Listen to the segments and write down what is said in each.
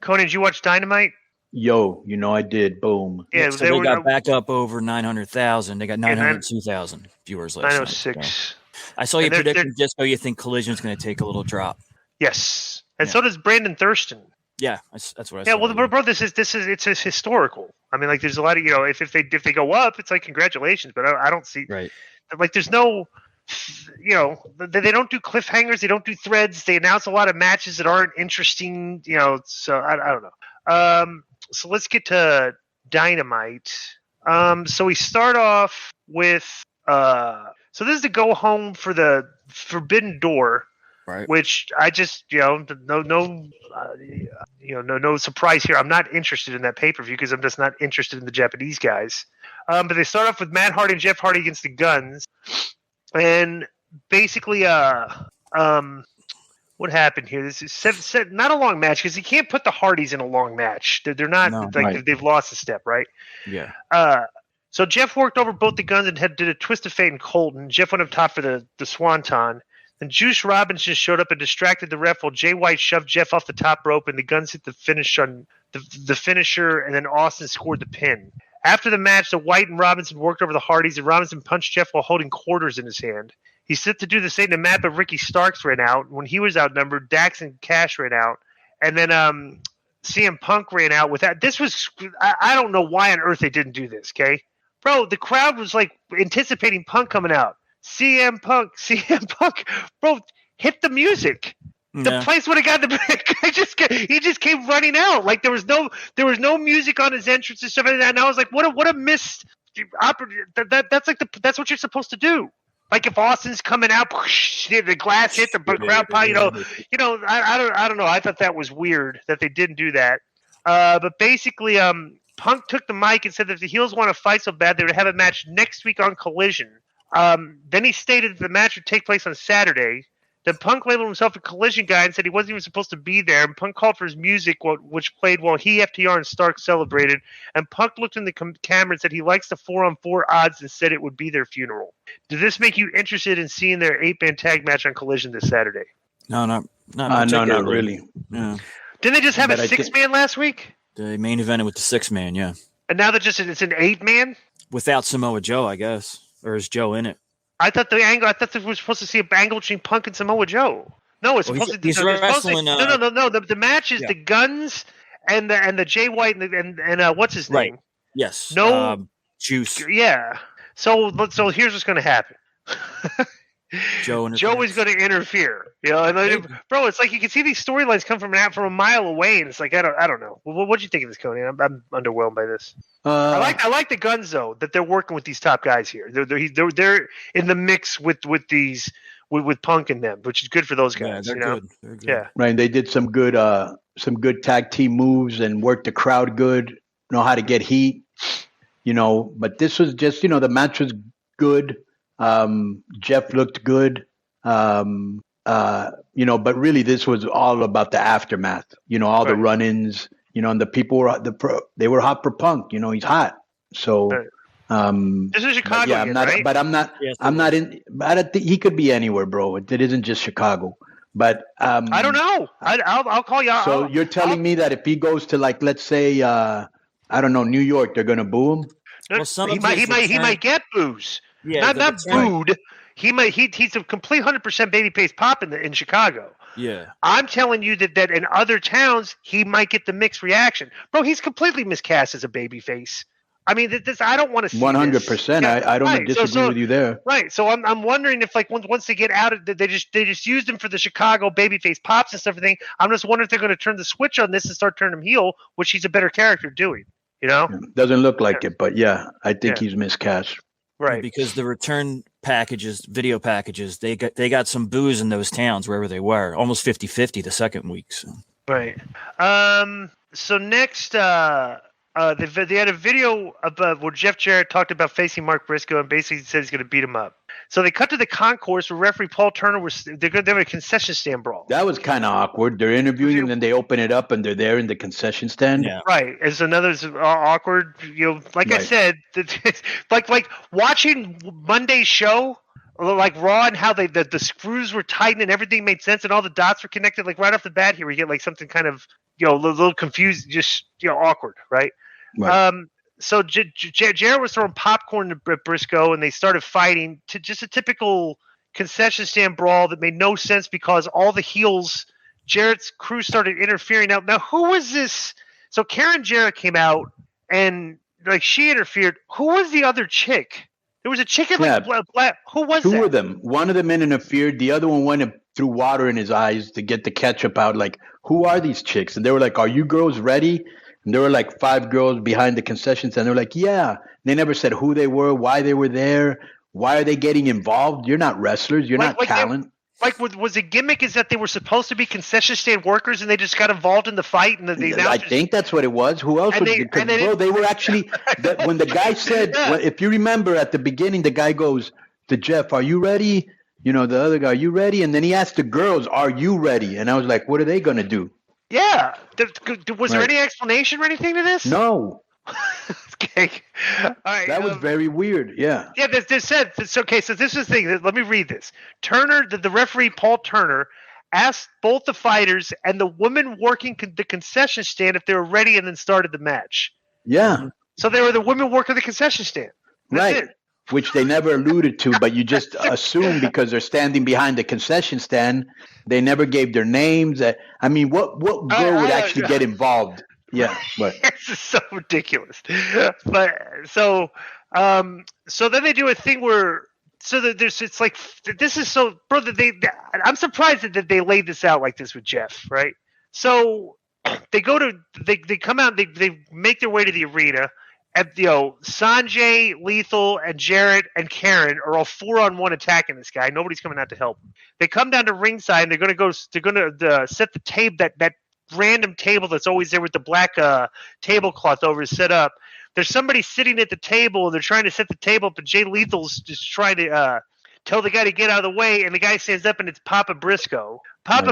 Konnan, did you watch Dynamite? Yo, I did. Boom. Yeah, so they got back up over 900,000. They got 902,000 viewers last 906. night. So. I saw your prediction, Disco. You think Collision's going to take a little drop? Yes, and so does Brandon Thurston. Yeah, that's what I saw. Yeah, well, bro, it's historical. I mean, like, there's a lot of if they go up, it's like congratulations. But I don't see like there's no. They don't do cliffhangers. They don't do threads. They announce a lot of matches that aren't interesting. So I don't know. So let's get to Dynamite. So we start off with so this is the go home for the Forbidden Door, right? Which I just no surprise here. I'm not interested in that pay-per-view because I'm just not interested in the Japanese guys. But they start off with Matt Hardy and Jeff Hardy against the Guns, and basically what happened here? This is not a long match because you can't put the Hardys in a long match. They're not they've lost a step, right? Yeah. So Jeff worked over both the Guns and did a twist of fate in Colton. Jeff went up top for the Swanton. Then Juice Robinson showed up and distracted the ref while Jay White shoved Jeff off the top rope, and the Guns hit the finish on the finisher, and then Austin scored the pin. After the match, the White and Robinson worked over the Hardys, and Robinson punched Jeff while holding quarters in his hand. He set to do the same to Matt, but Ricky Starks ran out. When he was outnumbered, Dax and Cash ran out. And then CM Punk ran out with that. This was – I don't know why on earth they didn't do this, okay? Bro, the crowd was, like, anticipating Punk coming out. CM Punk. Bro, hit the music. The place would have got the. He just came running out. Like there was no music on his entrance and stuff like that. And I was like, what a missed. That's what you're supposed to do. Like if Austin's coming out, the glass hit the crowd. I don't know. I thought that was weird that they didn't do that. But basically, Punk took the mic and said that if the heels want to fight so bad, they would have a match next week on Collision. Then he stated that the match would take place on Saturday. Then Punk labeled himself a Collision guy and said he wasn't even supposed to be there. And Punk called for his music, which played while he, FTR, and Stark celebrated. And Punk looked in the camera and said he likes the 4-on-4 odds and said it would be their funeral. Did this make you interested in seeing their 8-man tag match on Collision this Saturday? No, not really. Yeah. Didn't they just have a 6-man last week? The main event with the 6-man, yeah. And now it's an 8-man? Without Samoa Joe, I guess. Or is Joe in it? I thought we were supposed to see a angle between Punk and Samoa Joe. No, it's supposed to be wrestling. No. The match is the Guns and the Jay White and what's his name? Right. Yes. No Juice. Yeah. So here's what's going to happen. Joe is going to interfere. Bro, it's like you can see these storylines come from a mile away, and it's like I don't know. What do you think of this, Cody? I'm underwhelmed by this. I like the Guns though that they're working with these top guys here. They're in the mix with these with Punk and them, which is good for those guys. Yeah, they're good. Yeah, right. They did some good tag team moves and worked the crowd good. Know how to get heat. But this was just the match was good. Jeff looked good, but really this was all about the aftermath, all the run-ins, and the people were hot for Punk, he's hot. So, this is Chicago, yeah, I'm not in, I don't think he could be anywhere, bro. It isn't just Chicago, but, I don't know. I'll call you out. So you're telling me that if he goes to let's say, I don't know, New York, they're going to boo him? Well, he might get boos. Yeah, not booed. Right. He's a complete 100% babyface pop in Chicago. Yeah, I'm telling you that in other towns he might get the mixed reaction. Bro, he's completely miscast as a babyface. I mean, I don't want to see 100%. I don't disagree with you there. Right. So I'm wondering if once they get out of they just used him for the Chicago babyface pops and stuff. Everything. I'm just wondering if they're going to turn the switch on this and start turning him heel, which he's a better character doing. Doesn't look like it, but yeah, I think he's miscast. Right, because the return packages, video packages, they got some boos in those towns wherever they were, almost 50-50 the second week. So. Right. So next, they had a video about where Jeff Jarrett talked about facing Mark Briscoe and basically said he's going to beat him up. So they cut to the concourse where referee Paul Turner they have a concession stand brawl. That was kind of awkward. They're interviewing and then they open it up and they're there in the concession stand. Yeah. Right. It's another awkward, like I said, like watching Monday's show, like Raw, and how the screws were tightened and everything made sense and all the dots were connected. Like right off the bat here, we get like something kind of a little confused, just awkward, right? So Jarrett was throwing popcorn at Briscoe, and they started fighting to just a typical concession stand brawl that made no sense because all the heels, Jarrett's crew started interfering. Now who was this? So Karen Jarrett came out and she interfered. Who was the other chick? There was a chick in black. Who was that? Two of them. One of them interfered. The other one went and threw water in his eyes to get the ketchup out. Like, who are these chicks? And they were like, "Are you girls ready?" And there were like 5 girls behind the concession stand. They were like, "Yeah." They never said who they were, why they were there, why are they getting involved? You're not wrestlers. You're not talent. Was the gimmick is that they were supposed to be concession stand workers and they just got involved in the fight? And I think that's what it was. Who else? They were actually when the guy said, if you remember at the beginning, the guy goes to Jeff, "Are you ready?" The other guy, "Are you ready?" And then he asked the girls, "Are you ready?" And I was like, what are they going to do? Yeah. Was there any explanation or anything to this? No. Okay. All right. That was very weird. Yeah. Yeah. They said it's okay. So this is the thing. Let me read this. Turner, the referee Paul Turner, asked both the fighters and the women working the concession stand if they were ready, and then started the match. Yeah. So they were the women working the concession stand. That's right. it. Which they never alluded to, but you just assume because they're standing behind the concession stand. They never gave their names. I mean, what girl would actually get involved? Yeah, but this is so ridiculous. But so then they do a thing where it's like this is so brother. I'm surprised that they laid this out like this with Jeff, right? So they come out, they make their way to the arena. And Sanjay, Lethal, and Jarrett and Karen are all 4-on-1 attacking this guy. Nobody's coming out to help. They come down to ringside and they're going to set the table that random table that's always there with the black tablecloth over is set up. There's somebody sitting at the table and they're trying to set the table up, and Jay Lethal's just trying to tell the guy to get out of the way, and the guy stands up and it's Papa Briscoe.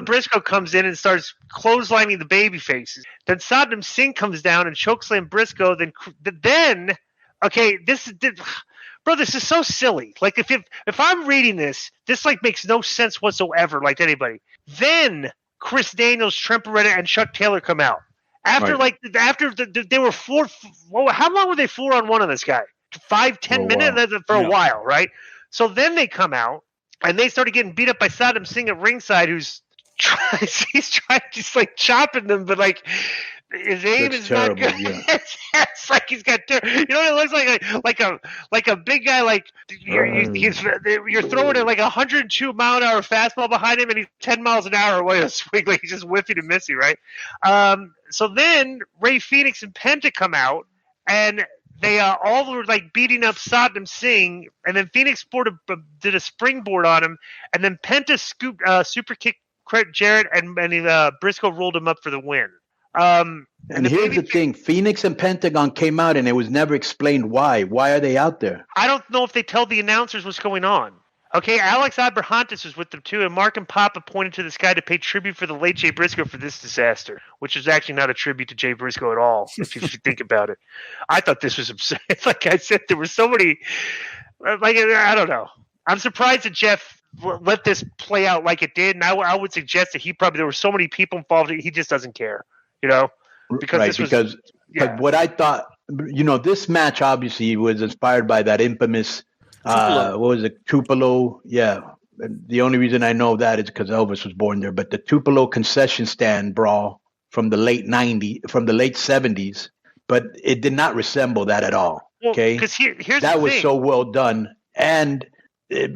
Briscoe comes in and starts clotheslining the baby faces. Then Saddam Singh comes down and chokeslam Briscoe. Then okay, this is so silly. Like if I'm reading this like makes no sense whatsoever. Like anybody. Then Chris Daniels, Trent Beretta, and Chuck Taylor come out after they were four. Well, how long were they 4-on-1 on this guy? 5-10 minutes for a while, right? So then they come out and they started getting beat up by Saddam Singh at ringside, he's trying just like chopping them, but like his aim is terrible, not good. Yeah. It's like he's got it looks like a big guy, like you're throwing it like 102 mile an hour fastball behind him and he's 10 miles an hour away to swing, like he's just whiffing and missing, right? So then Ray Phoenix and Penta come out and they all were like beating up Saddam Singh, and then Phoenix did a springboard on him, and then Penta scooped super kick Jarrett, and Briscoe rolled him up for the win. And here's the thing: Phoenix and Pentagon came out, and it was never explained why. Why are they out there? I don't know if they tell the announcers what's going on. Okay, Alex Abrahantes was with them too, and Mark and Papa pointed to this guy to pay tribute for the late Jay Briscoe for this disaster, which is actually not a tribute to Jay Briscoe at all, if you think about it. I thought this was absurd. Like I said, there were so many. Like I don't know. I'm surprised that Jeff let this play out like it did, and I would suggest that there were so many people involved, he just doesn't care, But what I thought, this match obviously was inspired by that infamous. What was it? Tupelo. Yeah. The only reason I know that is because Elvis was born there. But the Tupelo concession stand brawl from the late 70s, but it did not resemble that at all. Okay. Because here's that was so well done. And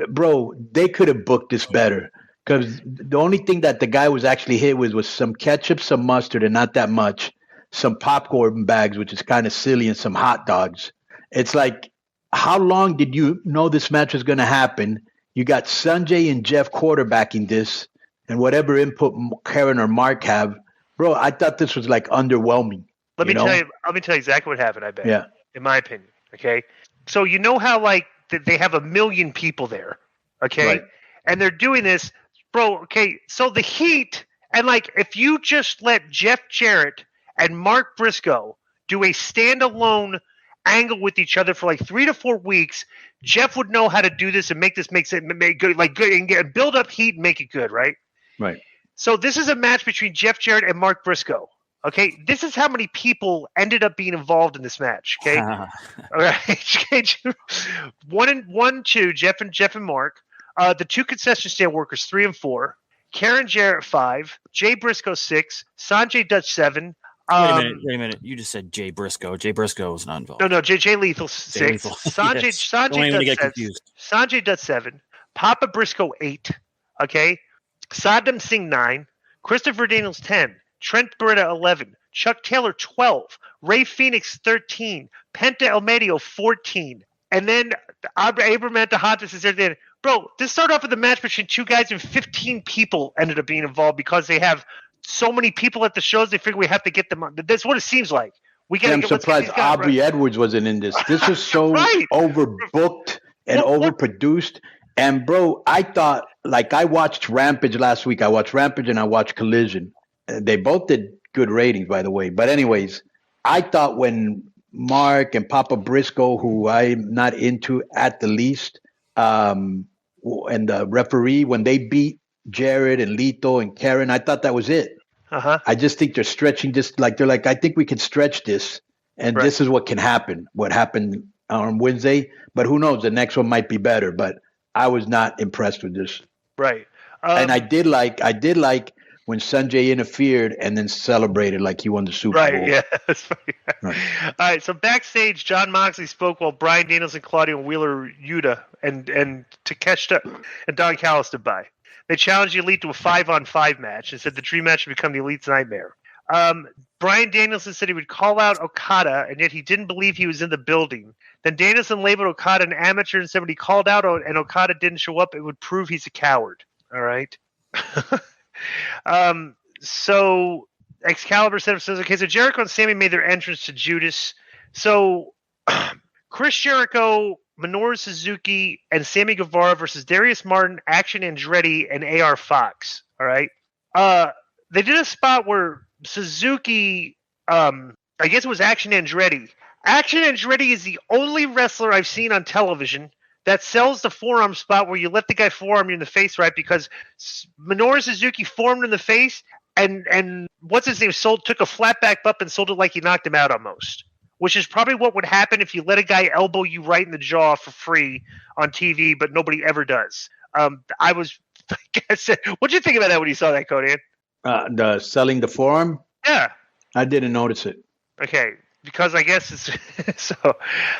bro, they could have booked this better. Because the only thing that the guy was actually hit with was some ketchup, some mustard, and not that much. Some popcorn bags, which is kind of silly, and some hot dogs. It's like, how long did you know this match was going to happen? You got Sanjay and Jeff quarterbacking this, and whatever input Karen or Mark have, bro. I thought this was like underwhelming. Let me tell you exactly what happened. I bet. Yeah. In my opinion. Okay. So you know how like they have 1 million people there. Okay. Right. And they're doing this, bro. Okay. So the heat and like if you just let Jeff Jarrett and Mark Briscoe do a standalone angle with each other for like 3 to 4 weeks, Jeff would know how to do this and make good, like good, and build up heat and make it good, right? Right. So this is a match between Jeff Jarrett and Mark Briscoe. Okay, this is how many people ended up being involved in this match. Okay, all right. 1 and 2, Jeff and Mark. The 2 concession stand workers, 3 and 4. Karen Jarrett 5. Jay Briscoe 6. Sanjay Dutt 7. Wait a minute. You just said Jay Briscoe. Jay Briscoe was not involved. No. Jay Lethal 6. Sanjay Dutt 7. Papa Briscoe 8. Okay. Saddam Singh 9. Christopher Daniels 10. Trent Beretta 11. Chuck Taylor 12. Ray Phoenix 13. Penta El Medio 14. And then Abraham Antahantis is there. Bro, this started off with a match between 2 guys and 15 people ended up being involved because they have so many people at the shows. They figure we have to get them on. That's what it seems like. I'm surprised Aubrey Edwards wasn't in this. This was so overbooked and overproduced. And bro, I thought, like, I watched Rampage last week. I watched Rampage and I watched Collision. They both did good ratings, by the way. But anyways, I thought when Mark and Papa Briscoe, who I'm not into at the least, and the referee, when they beat Jared and Lito and Karen, I thought that was it. I just think they're stretching, they're like, I think we can stretch this, and this is what can happen. What happened on Wednesday, but who knows? The next one might be better. But I was not impressed with this. Right. And I did like when Sanjay interfered and then celebrated like he won the Super Bowl. Right, yeah. That's funny. Right. All right, so backstage, John Moxley spoke while Bryan Danielson, Claudio Wheeler Yuta, and Takeshita and Don Callis stood by. They challenged the Elite to a 5-on-5 match and said the dream match would become the Elite's nightmare. Bryan Danielson said he would call out Okada, and yet he didn't believe he was in the building. Then Danielson labeled Okada an amateur and said when he called out and Okada didn't show up, it would prove he's a coward. All right. So Excalibur says, okay, so Jericho and Sammy made their entrance to Judas. So Chris Jericho, Minoru Suzuki, and Sammy Guevara versus Darius Martin, Action Andretti, and AR Fox. All right. They did a spot where Suzuki, I guess it was Action Andretti. Action Andretti is the only wrestler I've seen on television that sells the forearm spot where you let the guy forearm you in the face, right? Because Minoru Suzuki formed in the face, and what's his name took a flat back bump and sold it like he knocked him out almost, which is probably what would happen if you let a guy elbow you right in the jaw for free on TV, but nobody ever does. I was, like I said, what'd you think about that when you saw that, Konnan? The selling the forearm? Yeah. I didn't notice it. Okay. Because I guess it's so,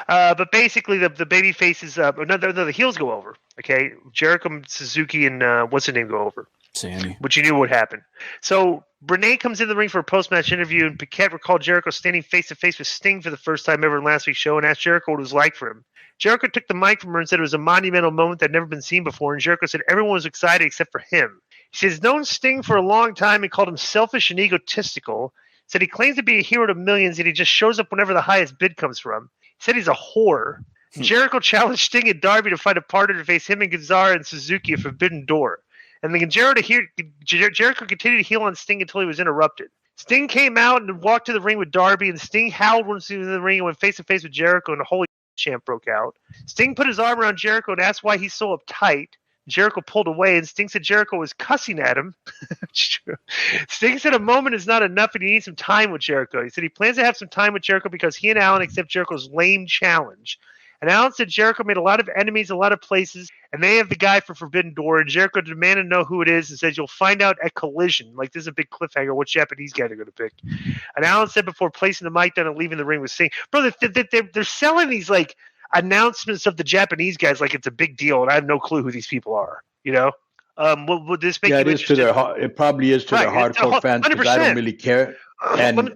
but basically the baby faces, the heels go over. Okay, Jericho, Suzuki, and what's her name go over? Sammy. Which you knew would happen. So Renee comes in the ring for a post-match interview, and Paquette recalled Jericho standing face to face with Sting for the first time ever in last week's show, and asked Jericho what it was like for him. Jericho took the mic from her and said it was a monumental moment that had never been seen before, and Jericho said everyone was excited except for him. He says he's known Sting for a long time and called him selfish and egotistical. Said he claims to be a hero to millions, and he just shows up whenever the highest bid comes from. He said he's a whore. Jericho challenged Sting and Darby to fight a partner to face him and Gonzara and Suzuki at Forbidden Door. And then Jericho continued to heel on Sting until he was interrupted. Sting came out and walked to the ring with Darby, and Sting howled once he was in the ring and went face-to-face with Jericho, and a holy chant broke out. Sting put his arm around Jericho and asked why he's so uptight. Jericho pulled away, and Sting said Jericho was cussing at him. Sting said a moment is not enough, and he needs some time with Jericho. He said he plans to have some time with Jericho because he and Allen accept Jericho's lame challenge. And Allen said Jericho made a lot of enemies in a lot of places, and they have the guy for Forbidden Door, and Jericho demanded to know who it is and says you'll find out at Collision. Like, this is a big cliffhanger. What Japanese guy they're going to pick? And Allen said before placing the mic down and leaving the ring with Sting. Bro, they're selling these, like, announcements of the Japanese guys like it's a big deal, and I have no clue who these people are, you know? Would this make you interested? It probably is to their hardcore fans, because I don't really care. And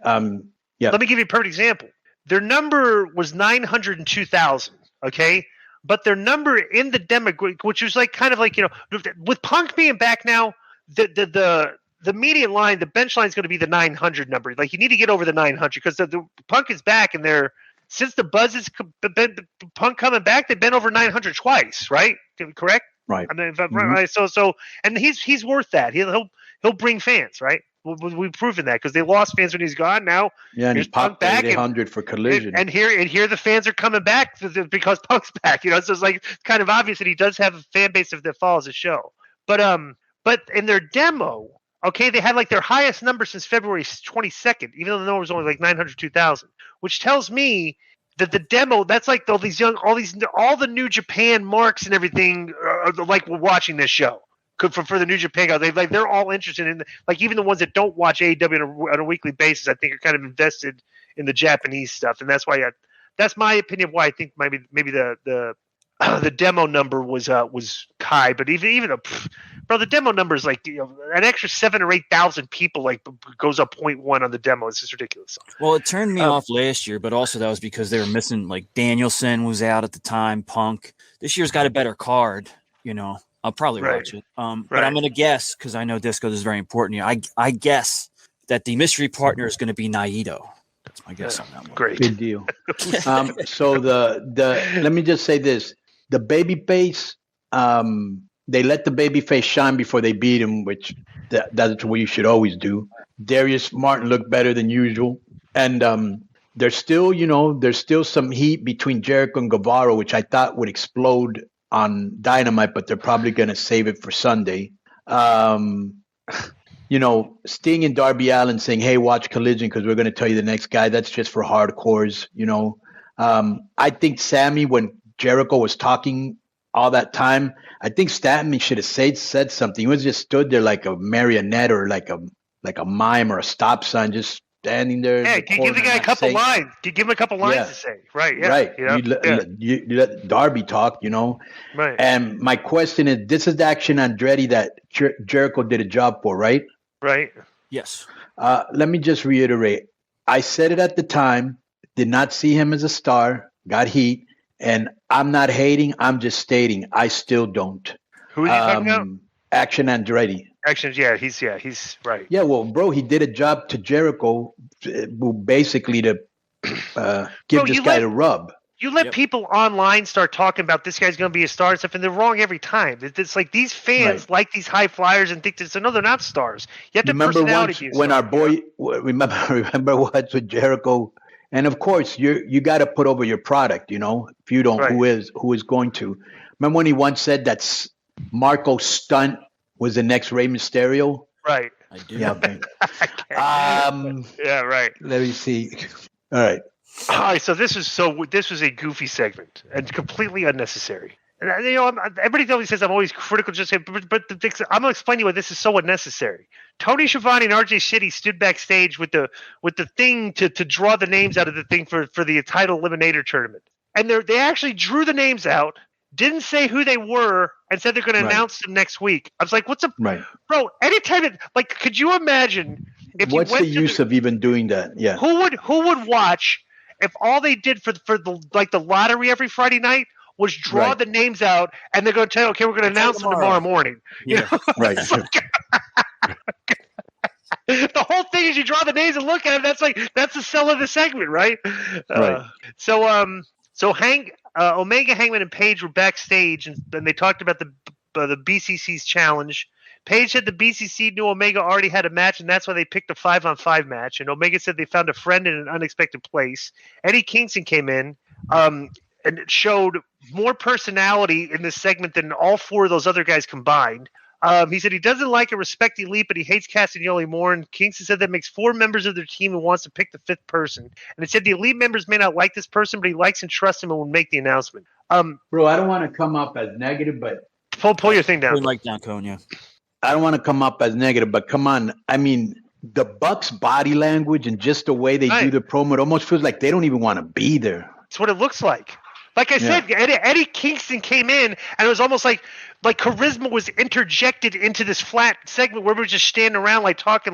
let me give you a perfect example. Their number was 902,000, okay? But their number in the demographic, which was like kind of like, you know, with Punk being back now, the median line, the bench line is going to be the 900 number. Like, you need to get over the 900 because the Punk is back, and they're since the buzz has been Punk coming back, they've been over 900 twice, right? Correct? Right. I mean, right. So, and he's worth that. He'll bring fans, right? We've proven that because they lost fans when he's gone. Now, yeah, and he's popped back 800 for Collision, and here the fans are coming back because Punk's back. You know, so it's like kind of obvious that he does have a fan base that follows the show. But in their demo, Okay, they had like their highest number since February 22nd, even though the number was only like 902,000, which tells me that the demo, that's like all the New Japan marks and everything are like we're watching this show. For the New Japan guys, they're all interested in like even the ones that don't watch AEW on a weekly basis. I think are kind of invested in the Japanese stuff, and that's why that's my opinion of why I think maybe the demo number was high. But even the demo number is like an extra 7,000 or 8,000 people like goes up 0.1 on the demo. It's just ridiculous. Well, it turned me off last year, but also that was because they were missing like Danielson was out at the time. Punk this year's got a better card, I'll probably watch it. But I'm going to guess, because I know Disco, this is very important here. I guess that the mystery partner is going to be Naito. That's my guess on that one. Great. Good deal. So let me just say this. The babyface, they let the babyface shine before they beat him, which that's what you should always do. Darius Martin looked better than usual. And there's still some heat between Jericho and Guevara, which I thought would explode on Dynamite, but they're probably going to save it for Sunday. Sting and Darby Allin saying, hey, watch Collision because we're going to tell you the next guy. That's just for hardcores, I think Sammy, when Jericho was talking all that time, I think Statman should have said something. He was just stood there like a marionette or like a mime or a stop sign, just standing there. Yeah, give the guy a couple lines. Give him a couple lines to say. Right. Yeah. Right. You let Darby talk, Right. And my question is, this is the Action Andretti that Jericho did a job for, right? Right. Yes. Let me just reiterate. I said it at the time, did not see him as a star, got heat, and I'm not hating, I'm just stating I still don't. Who are you talking about? Action Andretti. He's right. Yeah, well, bro, he did a job to Jericho, basically to give this guy the rub. You let people online start talking about this guy's going to be a star and stuff, and they're wrong every time. It's like these fans like these high flyers and think no, they're not stars. You have to personality. Remember once when our boy, remember once with Jericho, and of course you got to put over your product. If you don't, who is going to? Remember when he once said that Marco Stunt was the next Rey Mysterio? Right. I do. Yeah. Okay. Yeah. Right. Let me see. All right. All right. So this was a goofy segment and completely unnecessary. And everybody always says I'm always critical. But I'm going to explain to you why this is so unnecessary. Tony Schiavone and RJ City stood backstage with the thing to draw the names out of the thing for the title eliminator tournament, and they actually drew the names out. Didn't say who they were and said they're going to announce them next week. I was like, "What's up, bro?" Anytime, could you imagine if what's the use of even doing that? Yeah, who would watch if all they did for the lottery every Friday night was draw the names out and they're going to tell you, okay, we're going to announce them tomorrow morning. Yeah, right. The whole thing is you draw the names and look at them. That's the sell of the segment, right? Right. So Omega, Hangman, and Page were backstage, and they talked about the BCC's challenge. Page said the BCC knew Omega already had a match, and that's why they picked a 5-on-5 match. And Omega said they found a friend in an unexpected place. Eddie Kingston came in and showed more personality in this segment than all four of those other guys combined. He said he doesn't like or respect Elite, but he hates Castagnoli more. And Kingston said that makes 4 members of their team and wants to pick the 5th person. And he said the Elite members may not like this person, but he likes and trusts him and will make the announcement. Bro, I don't want to come up as negative, but pull your thing down. Like down, Cone, yeah. I don't want to come up as negative, but come on. I mean, the Bucks' body language and just the way they do the promo, it almost feels like they don't even want to be there. That's what it looks like. Like I said, Eddie Kingston came in, and it was almost like charisma was interjected into this flat segment where we're just standing around talking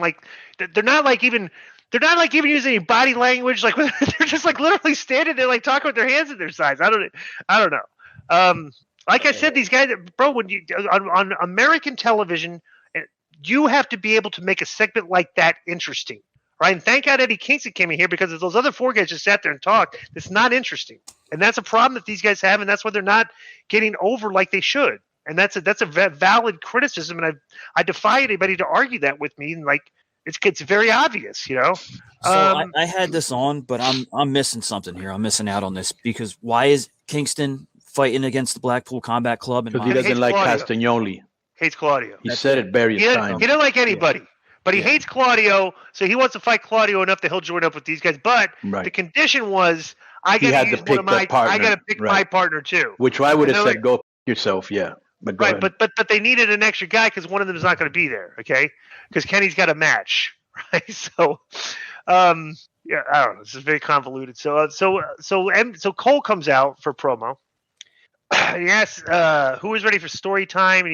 they're not even using any body language. They're just literally standing there talking with their hands at their sides. I don't know. Like I said, these guys, bro, when you on American television, you have to be able to make a segment like that interesting, right? And thank God Eddie Kingston came in here, because if those other 4 guys just sat there and talked, it's not interesting. And that's a problem that these guys have, and that's why they're not getting over like they should. And that's a valid criticism, and I defy anybody to argue that with me. And it's very obvious, So I had this on, but I'm missing something here. I'm missing out on this, because why is Kingston fighting against the Blackpool Combat Club? Because he doesn't like Castagnoli. Hates Claudio. He said it various times. He didn't like anybody. But he hates Claudio, so he wants to fight Claudio enough that he'll join up with these guys. But the condition was I got to pick my partner too. Which I would have said, go yourself, But but they needed an extra guy because one of them is not going to be there, okay? Because Kenny's got a match, right? So, I don't know. This is very convoluted. So Cole comes out for promo. He asks who was ready for story time, and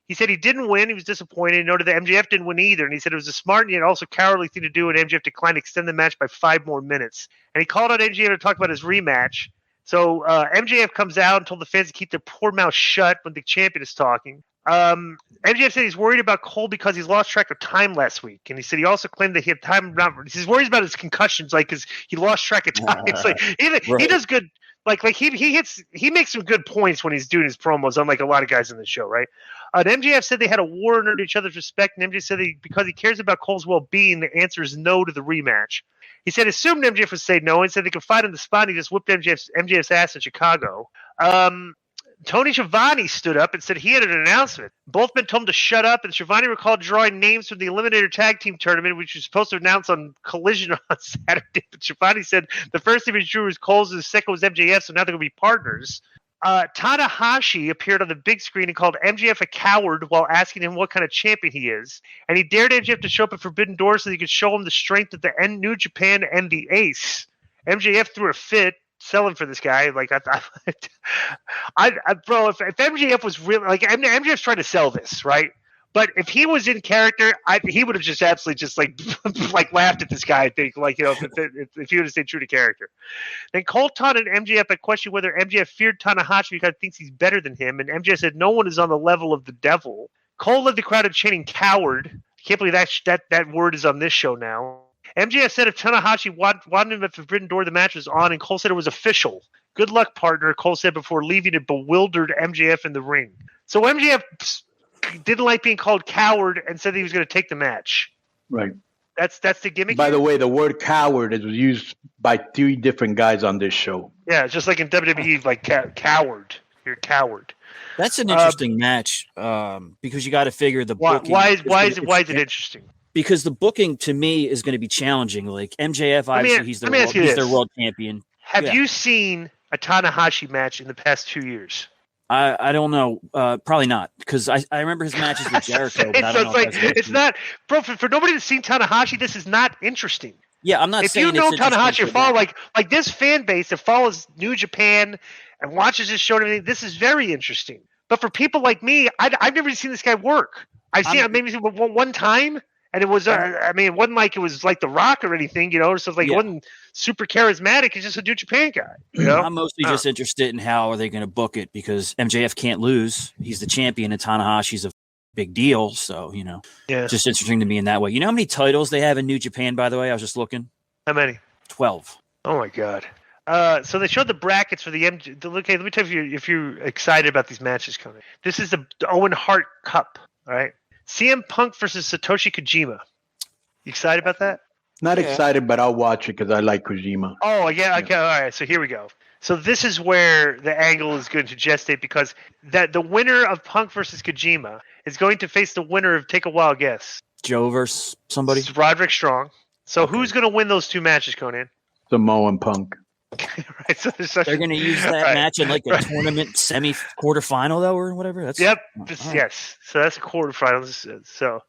he said he didn't win. He was disappointed. He noted that MJF didn't win either, and he said it was a smart and yet also cowardly thing to do, and MJF declined to extend the match by 5 more minutes. And he called out MJF to talk about his rematch. So MJF comes out and told the fans to keep their poor mouth shut when the champion is talking. MJF said he's worried about Cole because he's lost track of time last week, and he said he also claimed that he had time. He's worried about his concussions, like because he lost track of time. It's like he does good. Like he makes some good points when he's doing his promos, unlike a lot of guys in the show, right? And MJF said they had a war and earned each other's respect, and MJF said because he cares about Cole's well-being, the answer is no to the rematch. He said assumed MJF would say no, and said they could fight on the spot. And he just whipped MJF's ass in Chicago. Tony Schiavone stood up and said he had an announcement. Both men told him to shut up, and Schiavone recalled drawing names from the Eliminator Tag Team Tournament, which was supposed to announce on Collision on Saturday. But Schiavone said the first name he drew was Cole's, and the second was MJF, so now they're going to be partners. Tanahashi appeared on the big screen and called MJF a coward while asking him what kind of champion he is. And he dared MJF to show up at Forbidden Door so he could show him the strength of the New Japan and the Ace. MJF threw a fit selling for this guy. Like, bro, if MJF was really like MJF's trying to sell this, right? But if he was in character, he would have just absolutely just like laughed at this guy. I think, like, if he would have stayed true to character. Then Cole taunted MJF and questioned whether MJF feared Tanahashi because he thinks he's better than him. And MJF said no one is on the level of the devil. Cole led the crowd in chanting "coward." I can't believe that word is on this show now. MJF said if Tanahashi wanted him at Forbidden Door, the match was on, and Cole said it was official. Good luck, partner, Cole said before leaving a bewildered MJF in the ring. So MJF didn't like being called coward and said he was going to take the match. Right. That's the gimmick. By the way, the word coward is used by 3 different guys on this show. Yeah, it's just like in WWE, like coward. You're a coward. That's an interesting match because you got to figure the booking. Why is it interesting? Because the booking to me is going to be challenging. Like MJF, obviously he's their world champion. Have you seen a Tanahashi match in the past 2 years? I don't know. Probably not, because I remember his matches with Jericho. But I don't know it's not, bro. For nobody that's seen Tanahashi, this is not interesting. Yeah, I'm not saying. If you know Tanahashi, follow like this fan base that follows New Japan and watches this show and everything, this is very interesting. But for people like me, I've never seen this guy work. I've seen it maybe one time. And it was, it wasn't like it was like The Rock or anything, So it's like it wasn't super charismatic. He's just a New Japan guy, I'm mostly just interested in how are they going to book it because MJF can't lose. He's the champion, and Tanahashi's a big deal. So, just interesting to me in that way. You know how many titles they have in New Japan, by the way? I was just looking. How many? 12. Oh, my God. So they showed the brackets for the MJ. Okay, let me tell you if you're excited about these matches coming. This is the Owen Hart Cup, all right? CM Punk versus Satoshi Kojima. You excited about that? Not excited, but I'll watch it because I like Kojima. Oh, yeah. Okay. All right. So here we go. So this is where the angle is going to gestate because the winner of Punk versus Kojima is going to face the winner of Take a Wild Guess. Joe versus somebody? It's Roderick Strong. So who's going to win those 2 matches, Konnan? Samoa and Punk. Right, so they're going to use that match in like a tournament quarterfinal though, or whatever. That's yes. So that's a quarterfinal. So,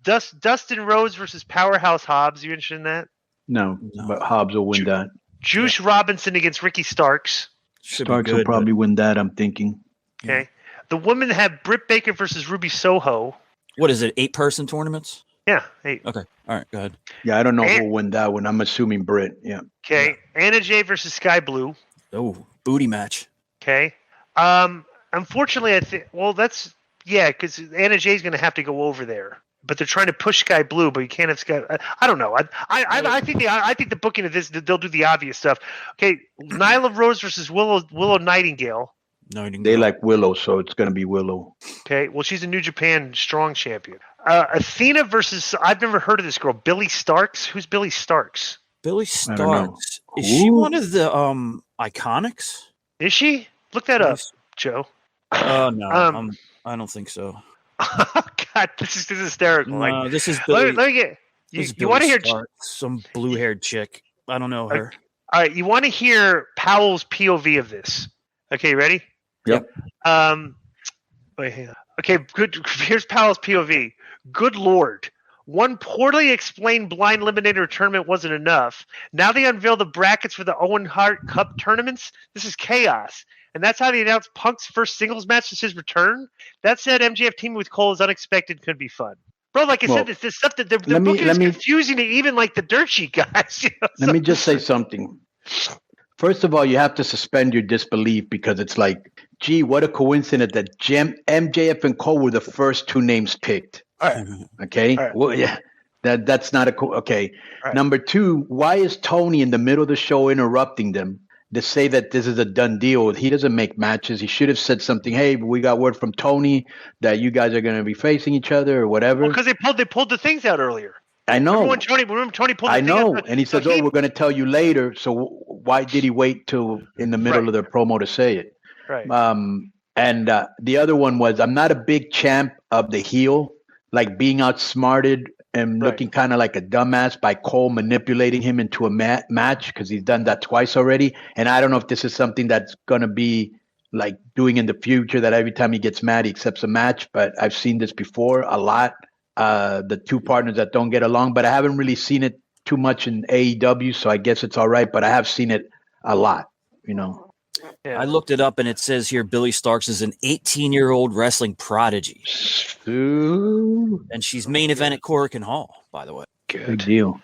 Dustin Rhodes versus Powerhouse Hobbs. You interested in that? No, but Hobbs will win that. Juice Robinson against Ricky Starks. Starks will probably win that. I'm thinking. Okay. The women have Britt Baker versus Ruby Soho. What is it? 8-person tournaments? Yeah, 8. Okay. All right, go ahead. Yeah, I don't know who'll win that one. I'm assuming Britt. Yeah. Okay. Yeah. Anna Jay versus Sky Blue. Oh, booty match. Okay. Unfortunately, I think. Well, that's because Anna Jay's going to have to go over there. But they're trying to push Sky Blue, but you can't have Sky. I don't know. I think the booking of this, they'll do the obvious stuff. Okay. Nyla Rose versus Willow Nightingale. They like Willow, so it's going to be Willow. Okay. Well, she's a New Japan Strong champion. Athena versus, I've never heard of this girl, Billy Starks. Who's Billy Starks? Billy Starks. Is she one of the Iconics? Is she? Look that up, Joe. No, I don't think so. God, This is hysterical. No, Like, this is Billy. let me get you want to hear some blue-haired chick. I don't know her. All right, you want to hear Powell's POV of this? Okay, ready? Yep. Wait, hang on. Okay, good. Here's Powell's POV. Good Lord. One poorly explained blind eliminator tournament wasn't enough. Now they unveil the brackets for the Owen Hart Cup tournaments. This is chaos. And that's how they announced Punk's first singles match since his return. That said, MJF teaming with Cole is unexpected, could be fun. Bro, like I said, this stuff that the booking is confusing to even like the dirt sheet guys. You know, let me just say something. First of all, you have to suspend your disbelief because it's like, gee, what a coincidence that MJF and Cole were the first two names picked. All right. Okay. All right. Well, yeah, that's not okay. Right. Number two, why is Tony in the middle of the show interrupting them to say that this is a done deal? He doesn't make matches. He should have said something. Hey, we got word from Tony that you guys are going to be facing each other or whatever. Well, because they pulled the things out earlier. I know. Remember Tony pulled the I thing know. out? And he says, we're going to tell you later. So why did he wait till in the middle of the promo to say it? Right. And the other one was, I'm not a big champ of the heel, like being outsmarted and looking kind of like a dumbass by Cole manipulating him into a match because he's done that twice already. And I don't know if this is something that's going to be like doing in the future, that every time he gets mad, he accepts a match. But I've seen this before a lot, the two partners that don't get along. But I haven't really seen it too much in AEW, so I guess it's all right. But I have seen it a lot, you know. Yeah. I looked it up, and it says here Billy Starks is an 18-year-old wrestling prodigy. Ooh. And she's main event at Korakuen Hall, by the way. Good deal.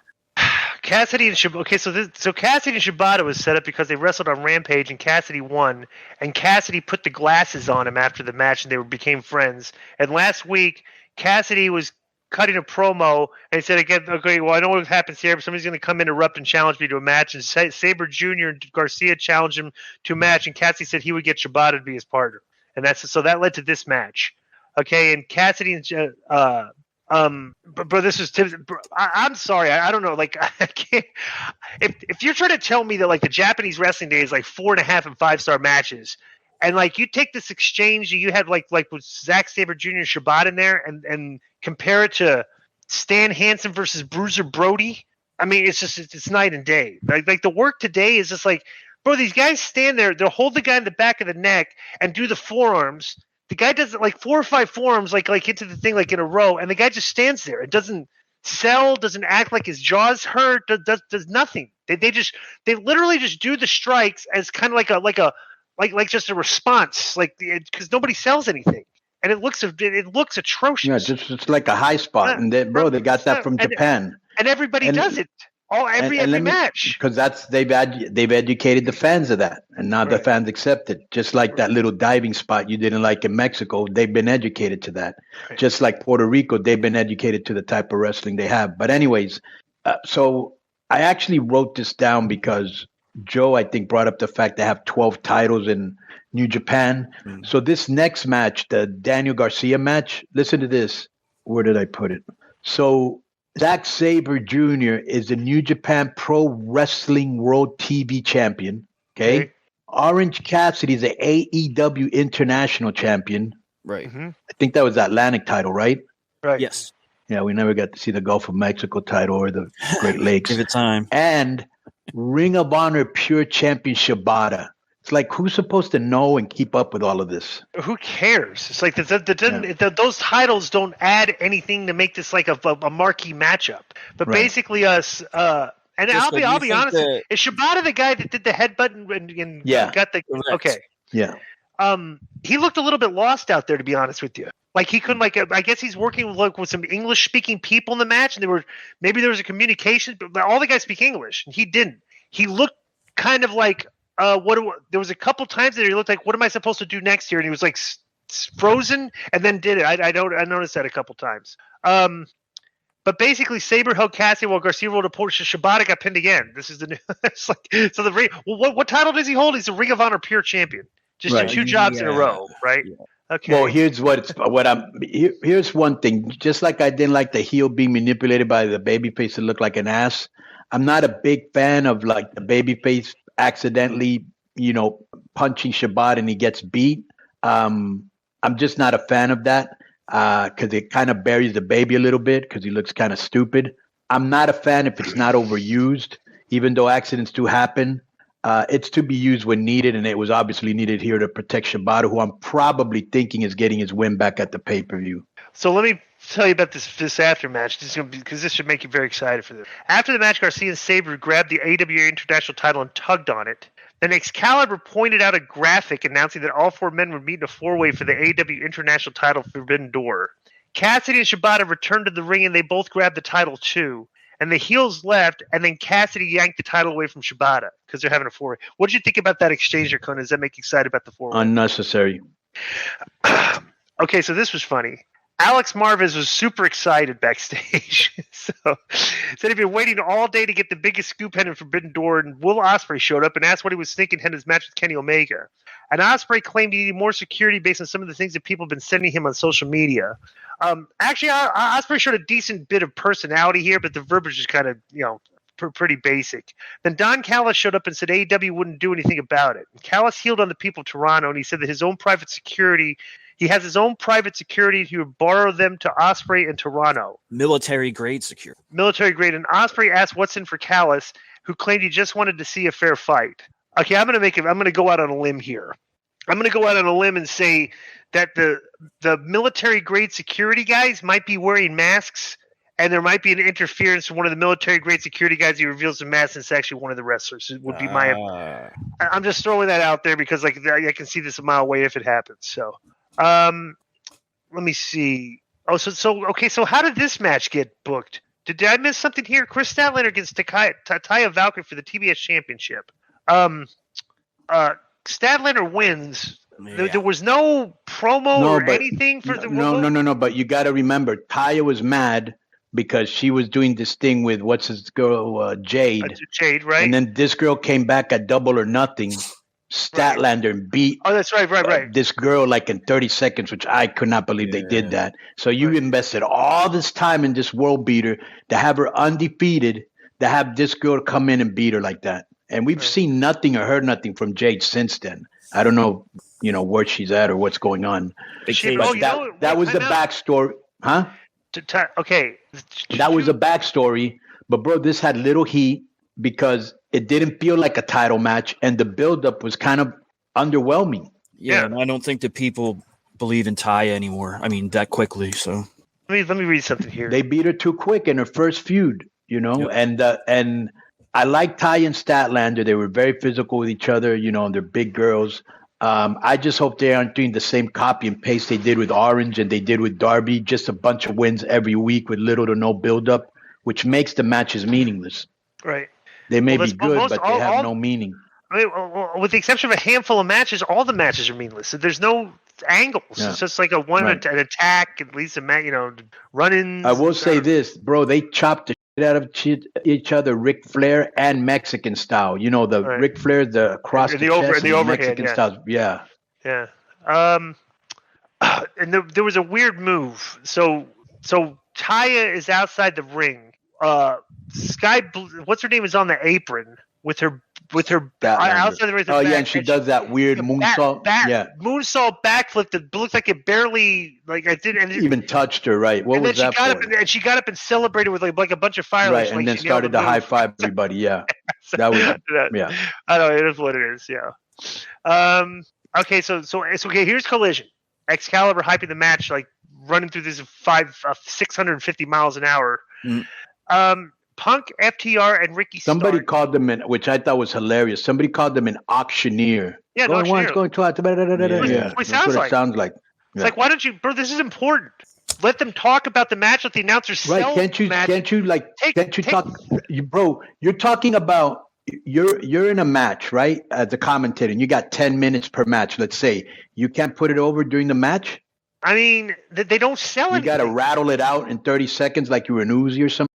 Cassidy and Shibata. Okay, so Cassidy and Shibata was set up because they wrestled on Rampage, and Cassidy won. And Cassidy put the glasses on him after the match, and they became friends. And last week, Cassidy was cutting a promo and he said again, okay, well, I know what happens here, but somebody's going to come interrupt and challenge me to a match. And Sabre Jr. and Garcia challenged him to a match, and Cassidy said he would get Shibata to be his partner. And so that led to this match. Okay, and Cassidy and but this is I'm sorry, I don't know, like I can't. If you're trying to tell me that like the Japanese wrestling day is like 4.5 and 5-star matches, and like you take this exchange you had like with Zack Sabre Jr. and Shibata in there, and compare it to Stan Hansen versus Bruiser Brody, I mean it's night and day. Like the work today is just like, bro, these guys stand there, they'll hold the guy in the back of the neck and do the forearms. The guy does like 4 or 5 forearms, like into the thing like in a row, and the guy just stands there. It doesn't sell, doesn't act like his jaw's hurt, does nothing. They literally just do the strikes as kind of like just a response, like because nobody sells anything, and it looks atrocious. Yeah, just like a high spot, and they got that from Japan, and everybody does it. Every match, because they've educated the fans of that, and now the fans accept it. Just like that little diving spot you didn't like in Mexico, they've been educated to that. Right. Just like Puerto Rico, they've been educated to the type of wrestling they have. But anyways, so I actually wrote this down because Joe, I think, brought up the fact they have 12 titles in New Japan. Mm-hmm. So this next match, the Daniel Garcia match, listen to this. Where did I put it? So Zack Sabre Jr. is the New Japan Pro Wrestling World TV Champion. Okay. Orange Cassidy is the AEW International Champion. Right. Mm-hmm. I think that was the Atlantic title, right? Right. Yes. Yeah, we never got to see the Gulf of Mexico title or the Great Lakes. Give it time. And Ring of Honor Pure Champion Shibata. It's like, who's supposed to know and keep up with all of this? Who cares? It's like those titles don't add anything to make this like a marquee matchup. But basically, us. And I'll be honest. Is Shibata the guy that did the headbutt and got the okay? Yeah. He looked a little bit lost out there, to be honest with you. Like he couldn't I guess he's working with some English speaking people in the match, and maybe there was a communication, but all the guys speak English, and he didn't. He looked kind of like. There was a couple times that he looked like, what am I supposed to do next here? And he was like frozen and then did it. I noticed that a couple times. But basically Sabre held Cassidy while Garcia rolled a Porsche. Shibata got pinned again. This is the new, it's like, so the ring, well, what title does he hold? He's a Ring of Honor Pure Champion. Just did 2 jobs in a row. Right. Yeah. Okay. Well, here's here's one thing. Just like I didn't like the heel being manipulated by the babyface to look like an ass. I'm not a big fan of like the babyface accidentally, punching Shibata and he gets beat. I'm just not a fan of that. because it kind of buries the baby a little bit because he looks kind of stupid. I'm not a fan if it's not overused, even though accidents do happen. It's to be used when needed, and it was obviously needed here to protect Shibata, who I'm probably thinking is getting his win back at the pay-per-view. So let me tell you about this after match, because this should make you very excited for this. After the match, Garcia and Sabre grabbed the AEW International title and tugged on it. Then Excalibur pointed out a graphic announcing that all 4 men would meet in a 4-way for the AEW International title Forbidden Door. Cassidy and Shibata returned to the ring, and they both grabbed the title too. And the heels left, and then Cassidy yanked the title away from Shibata because they're having a 4-way. What did you think about that exchange, Konnan? Does that make you excited about the 4-way? Unnecessary. Okay, so this was funny. Alex Marvez was super excited backstage. Said he'd been waiting all day to get the biggest scoop heading Forbidden Door, and Will Ospreay showed up and asked what he was thinking heading his match with Kenny Omega. And Ospreay claimed he needed more security based on some of the things that people have been sending him on social media. Actually, Ospreay showed a decent bit of personality here, but the verbiage is kind of, pretty basic. Then Don Callis showed up and said AEW wouldn't do anything about it. And Callis healed on the people of Toronto, and he said that he has his own private security. He would borrow them to Ospreay in Toronto. Military grade security. Military grade. And Ospreay asked what's in for Callis, who claimed he just wanted to see a fair fight. Okay, I'm going to go out on a limb here. I'm going to go out on a limb and say that the military grade security guys might be wearing masks, and there might be an interference from one of the military grade security guys. He reveals the mask, and it's actually one of the wrestlers. It would be I'm just throwing that out there because I can see this a mile away if it happens. So, let me see. Oh, so how did this match get booked? Did I miss something here? Chris Statlander against Taya Valkyrie for the TBS Championship. Statlander wins. Yeah. There was no promo anything for the No. But you got to remember, Taya was mad because she was doing this thing with what's his girl, Jade. Jade, right? And then this girl came back at Double or Nothing, Statlander, and beat. Oh, that's right. This girl like in 30 seconds, which I could not believe they did that. So you invested all this time in this world beater to have her undefeated, to have this girl come in and beat her like that. And we've seen nothing or heard nothing from Jade since then. I don't know, where she's at or what's going on. That was the backstory. Huh? Okay. That was a backstory. But, bro, this had little heat because it didn't feel like a title match, and the buildup was kind of underwhelming. Yeah, and I don't think that people believe in Taya anymore. I mean, that quickly. So let me read something here. They beat her too quick in her first feud, yep. And I like Taya and Statlander. They were very physical with each other, and they're big girls. I just hope they aren't doing the same copy and paste they did with Orange and they did with Darby, just a bunch of wins every week with little to no buildup, which makes the matches meaningless. Right. They may be good, but they have no meaning. I mean, with the exception of a handful of matches, all the matches are meaningless. So there's no angles. Yeah. It's just like an attack, at least run-ins. I will say this, bro. They chopped the shit out of each other, Ric Flair and Mexican style. Ric Flair, the across the chest, the overhead, Mexican style. Yeah. Yeah. And there was a weird move. So Taya is outside the ring. What's her name is on the apron with her outside the ring. Oh yeah, and she does that weird moonsault. Moonsault backflip that looked like it barely even touched her. Right? What was that for? She got up and celebrated with like a bunch of firelights. Right, and then started to high five everybody. Yeah, that was yeah. I know it is what it is. Yeah. Okay, so here's Collision. Excalibur hyping the match like running through this 650 miles an hour. Punk, FTR, and Ricky Stark. Somebody called them which I thought was hilarious. Somebody called them an auctioneer. Yeah, going once, going twice. Yeah, it sounds like. It's like, why don't you, bro? This is important. Let them talk about the match. Let the announcers sell. Can't you talk, bro? You're talking about you're in a match, right? As a commentator, and you got 10 minutes per match. Let's say you can't put it over during the match. I mean, they don't sell it. You got to rattle it out in 30 seconds like you were an Uzi or something.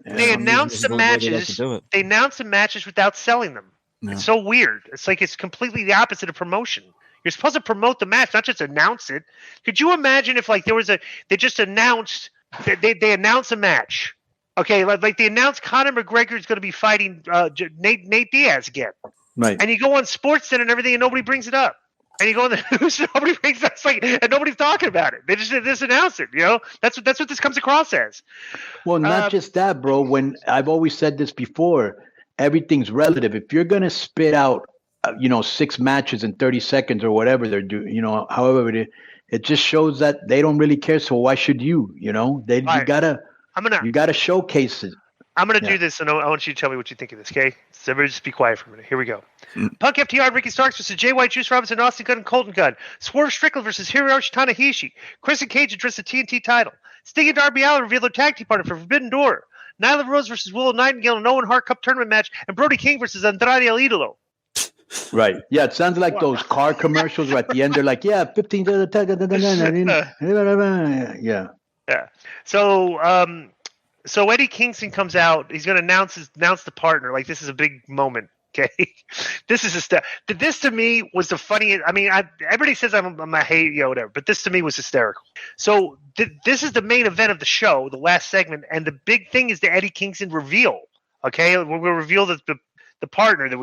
They announce the matches. They announce the matches without selling them. No. It's so weird. It's like it's completely the opposite of promotion. You're supposed to promote the match, not just announce it. Could you imagine if like they just announced they announce a match? Okay, like they announced Conor McGregor is going to be fighting Nate Diaz again. Right. And you go on SportsCenter and everything, and nobody brings it up. And you go in the news, and nobody brings that, and nobody's talking about it. They just announce it. That's what this comes across as. Well, not just that, bro. When I've always said this before, everything's relative. If you're gonna spit out, 6 matches in 30 seconds or whatever they're doing, however it just shows that they don't really care. So why should you? You gotta showcase it. I'm gonna do this, and I want you to tell me what you think of this, okay? So everybody just be quiet for a minute. Here we go. Punk FTR, Ricky Starks versus Jay White, Juice Robinson, Austin Gunn, and Colton Gunn. Swerve Strickland versus Hiroshi Tanahashi. Chris and Cage address the TNT title. Sting and Darby Allin reveal their tag team partner for Forbidden Door. Nyla Rose versus Willow Nightingale in an Owen Hart Cup tournament match, and Brody King versus Andrade El Idolo. Right. Yeah, it sounds like those car commercials where at the end they're like, 15 to the tag. Yeah. Yeah. So Eddie Kingston comes out. He's going to announce the partner. Like, this is a big moment. Okay, this is a step. This to me was the funniest. I mean, everybody says I'm a hate whatever, but this to me was hysterical. So this is the main event of the show, the last segment, and the big thing is the Eddie Kingston reveal. Okay, we'll reveal the partner that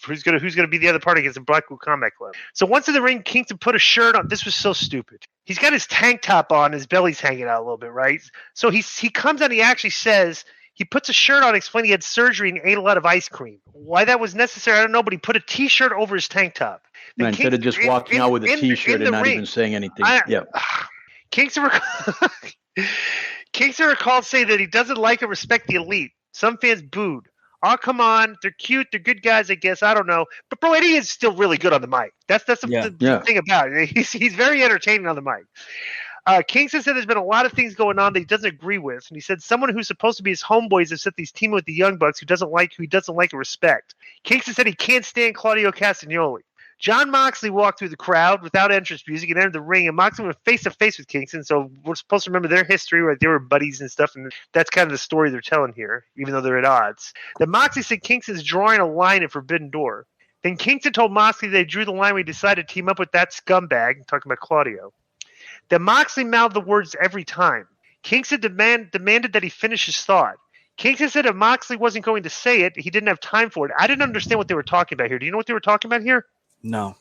who's gonna be the other party against the Blackpool Combat Club. So once in the ring, Kingston put a shirt on. This was so stupid. He's got his tank top on, his belly's hanging out a little bit, right? So he comes out and he actually says he puts a shirt on, explaining he had surgery and ate a lot of ice cream. Why that was necessary, I don't know, but he put a T-shirt over his tank top. Instead of just walking out with a T-shirt and not even saying anything. Kingston recalled saying that he doesn't like or respect the Elite. Some fans booed. Oh, come on. They're cute. They're good guys, I guess. I don't know. But, bro, Eddie is still really good on the mic. That's the thing about it. He's very entertaining on the mic. Kingston said there's been a lot of things going on that he doesn't agree with. And he said someone who's supposed to be his homeboys has said he's teaming with the Young Bucks who he doesn't like or respect. Kingston said he can't stand Claudio Castagnoli. John Moxley walked through the crowd without entrance music and entered the ring, and Moxley went face-to-face with Kingston, so we're supposed to remember their history, right? They were buddies and stuff, and that's kind of the story they're telling here, even though they're at odds. Then Moxley said Kingston's drawing a line at Forbidden Door. Then Kingston told Moxley they drew the line when he decided to team up with that scumbag, talking about Claudio. Then Moxley mouthed the words every time. Kingston demanded that he finish his thought. Kingston said if Moxley wasn't going to say it, he didn't have time for it. I didn't understand what they were talking about here. Do you know what they were talking about here? No.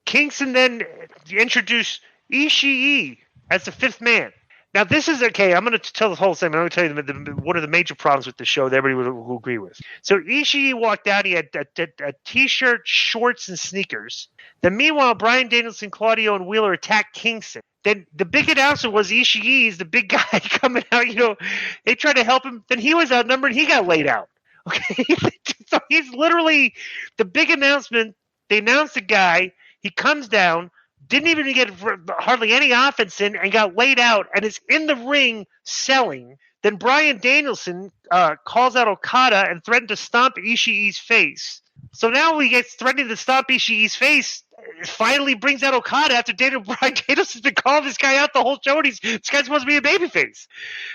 Kingston then introduced Ishii as the fifth man. Now, this is okay. I'm going to tell the whole thing. I'm going to tell you one of the major problems with the show that everybody will agree with. So Ishii walked out. He had a T-shirt, shorts, and sneakers. Then meanwhile, Bryan Danielson, Claudio, and Wheeler attacked Kingston. Then the big announcement was Ishii's the big guy coming out. They tried to help him. Then he was outnumbered. He got laid out. Okay, so he's literally the big announcement. They announced the guy. He comes down, didn't even get hardly any offense in, and got laid out, and is in the ring selling. Then Bryan Danielson calls out Okada and threatened to stomp Ishii's face. So now he gets threatening to stomp Ishii's face. Finally brings out Okada after Bryan Danielson's been calling this guy out the whole show, and this guy's supposed to be a babyface.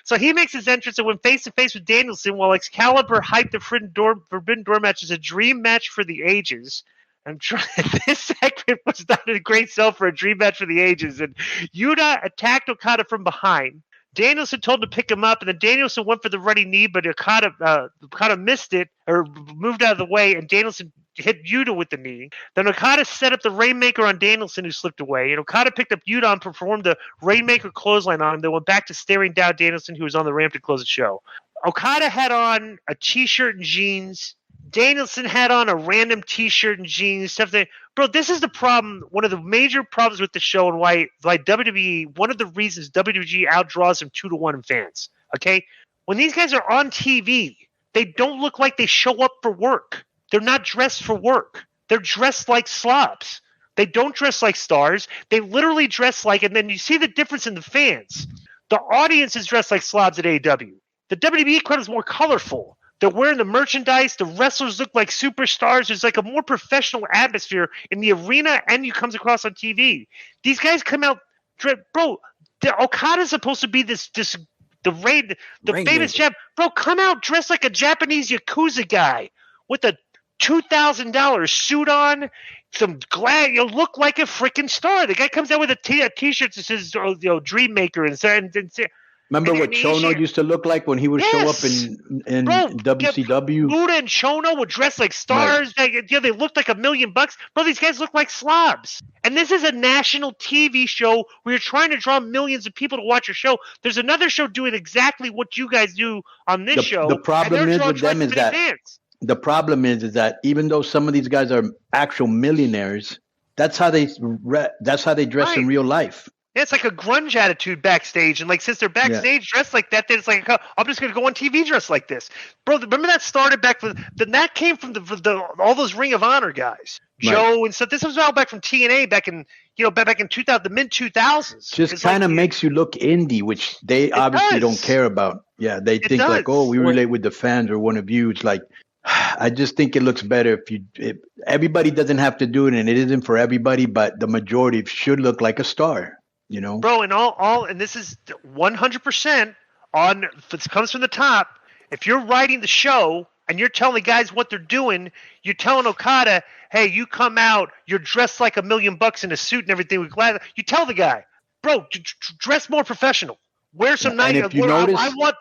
So he makes his entrance and went face-to-face with Danielson while Excalibur hyped the Forbidden Door match as a dream match for the ages. I'm trying. This segment was not a great sell for a dream match for the ages. And Yuta attacked Okada from behind. Danielson told him to pick him up, and then Danielson went for the running knee, but Okada missed it or moved out of the way, and Danielson hit Yuta with the knee. Then Okada set up the Rainmaker on Danielson, who slipped away, and Okada picked up Yuta and performed the Rainmaker clothesline on him. They went back to staring down Danielson, who was on the ramp to close the show. Okada had on a T-shirt and jeans. Danielson had on a random T-shirt and jeans, stuff that, bro, this is the problem. One of the major problems with the show and why WWE, one of the reasons WWE outdraws them 2-1 in fans. Okay. When these guys are on TV, they don't look like they show up for work. They're not dressed for work. They're dressed like slobs. They don't dress like stars. They literally dress like, and then you see the difference in the fans. The audience is dressed like slobs at AEW. The WWE crowd is more colorful. They're wearing the merchandise. The wrestlers look like superstars. There's like a more professional atmosphere in the arena, and you comes across on TV. These guys come out, bro. Okada's supposed to be the famous chap. Bro, come out dressed like a Japanese Yakuza guy with a $2,000 suit on, some glad. You look like a freaking star. The guy comes out with a T-shirt that says Dream Maker and Remember what Chono used to look like when he would show up in WCW? Buddha and Chono would dress like stars. Right. They looked like $1 million. Bro, these guys look like slobs. And this is a national TV show where you're trying to draw millions of people to watch your show. There's another show doing exactly what you guys do on this show. The problem is with them is that the problem is that even though some of these guys are actual millionaires, that's how they dress in real life. Yeah, it's like a grunge attitude backstage, and like since they're backstage dressed like that, then it's like I'm just gonna go on TV dressed like this, bro. Remember that started back from that came from all those Ring of Honor guys, Joe and stuff. This was all back from TNA back in 2000, the mid 2000s. Just kind of makes you look indie, which they obviously don't care about. Yeah, they think like, oh, we relate with the fans or one of you. It's like, I just think it looks better if everybody doesn't have to do it, and it isn't for everybody, but the majority should look like a star. Bro, and and this is 100% on. If it comes from the top, if you're writing the show and you're telling the guys what they're doing, you're telling Okada, hey, you come out, you're dressed like $1 million in a suit and everything. We're glad. You tell the guy, bro, dress more professional. Wear some nice.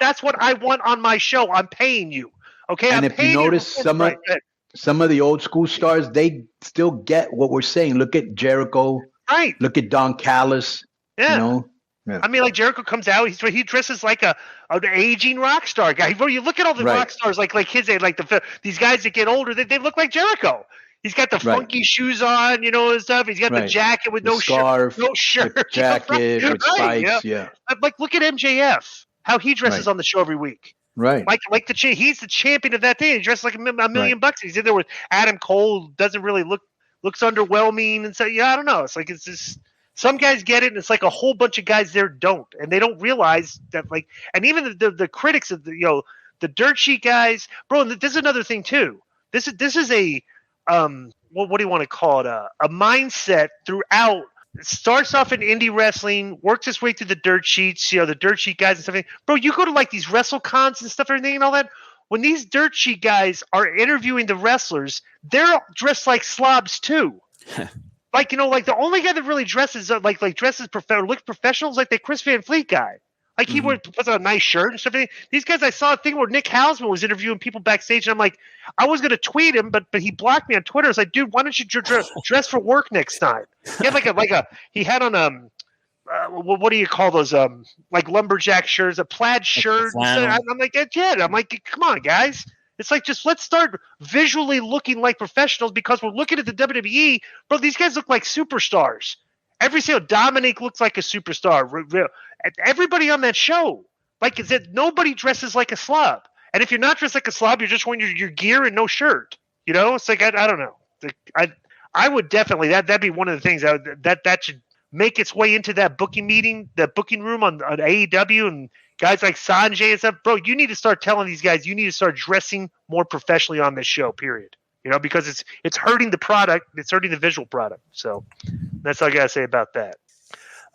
That's what I want on my show. I'm paying you. Okay. And if you notice some of the old school stars, they still get what we're saying. Look at Jericho. Right. Look at Don Callis. Yeah. I mean, like Jericho comes out, he dresses like an aging rock star guy. Bro, you look at all the rock stars, like his age, these guys that get older, they look like Jericho. He's got the funky shoes on, and stuff. He's got the jacket with no shirt, jacket with spikes. Like, look at MJF, how he dresses on the show every week. Right. He's the champion of that thing. He dresses like $1 million. He's in there with Adam Cole. Doesn't really looks underwhelming, and so I don't know. It's like it's just. Some guys get it, and it's like a whole bunch of guys there don't, and they don't realize that. And even the critics of the dirt sheet guys, bro. And this is another thing too. This is a what do you want to call it? A mindset throughout. It starts off in indie wrestling, works its way through the dirt sheets. The dirt sheet guys and stuff. Bro, you go to like these WrestleCons and stuff, everything and all that. When these dirt sheet guys are interviewing the wrestlers, they're dressed like slobs too. Like the only guy that really dresses looks professional is like the Chris Van Fleet guy. Like he puts on a nice shirt and stuff. These guys, I saw a thing where Nick Hausman was interviewing people backstage, and I'm like, I was gonna tweet him, but he blocked me on Twitter. I was like, dude, why don't you dress for work next time? He had he had on what do you call those like lumberjack shirts, a plaid shirt. I'm like, yeah. I'm like, come on, guys. It's like, just let's start visually looking like professionals, because we're looking at the WWE. Bro, these guys look like superstars. Every single Dominic looks like a superstar. Everybody on that show, nobody dresses like a slob. And if you're not dressed like a slob, you're just wearing your gear and no shirt. It's like, I don't know. I would definitely, that'd be one of the things that should make its way into that booking meeting, that booking room on AEW, and guys like Sanjay and stuff. Bro, you need to start telling these guys, you need to start dressing more professionally on this show, period. Because it's hurting the product. It's hurting the visual product. So that's all I got to say about that.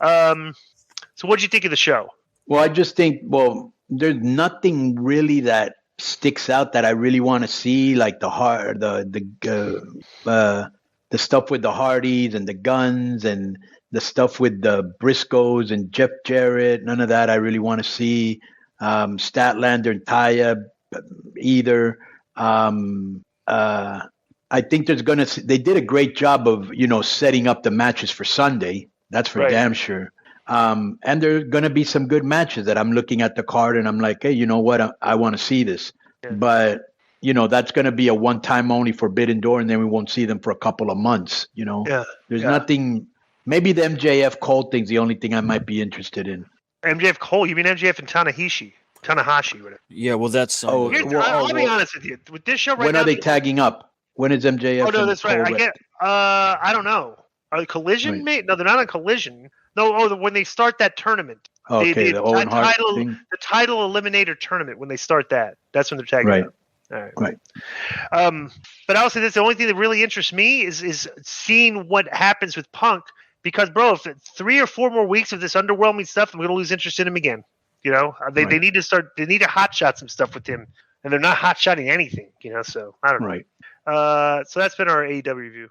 So what did you think of the show? Well, I just think, there's nothing really that sticks out that I really want to see, like the stuff with the Hardys and the Guns and the stuff with the Briscoes and Jeff Jarrett. None of that I really want to see. Statlander and Taya either. I think they did a great job of, setting up the matches for Sunday. That's for damn sure. And there are going to be some good matches that I'm looking at the card and I'm like, hey, you know what? I want to see this. Yeah. But, that's going to be a one-time only Forbidden Door, and then we won't see them for a couple of months, There's nothing. Maybe the MJF Cole thing's the only thing I might be interested in. MJF Cole? You mean MJF and Tanahashi, whatever. Yeah, well, that's. I'll be honest with you. With this show right now. When are they tagging up? When is MJF? Oh no, that's right. I don't know. Collision? Right. No, they're not on Collision. No. When they start that tournament. Okay, the Owen Hart thing. The title eliminator tournament. When they start that, that's when they're tagging up. All right. But I'll say this: the only thing that really interests me is seeing what happens with Punk. Because, bro, if 3 or 4 more weeks of this underwhelming stuff, I'm going to lose interest in him again. They need to hotshot some stuff with him, and they're not hotshotting anything. So I don't know. Right. So that's been our AEW review.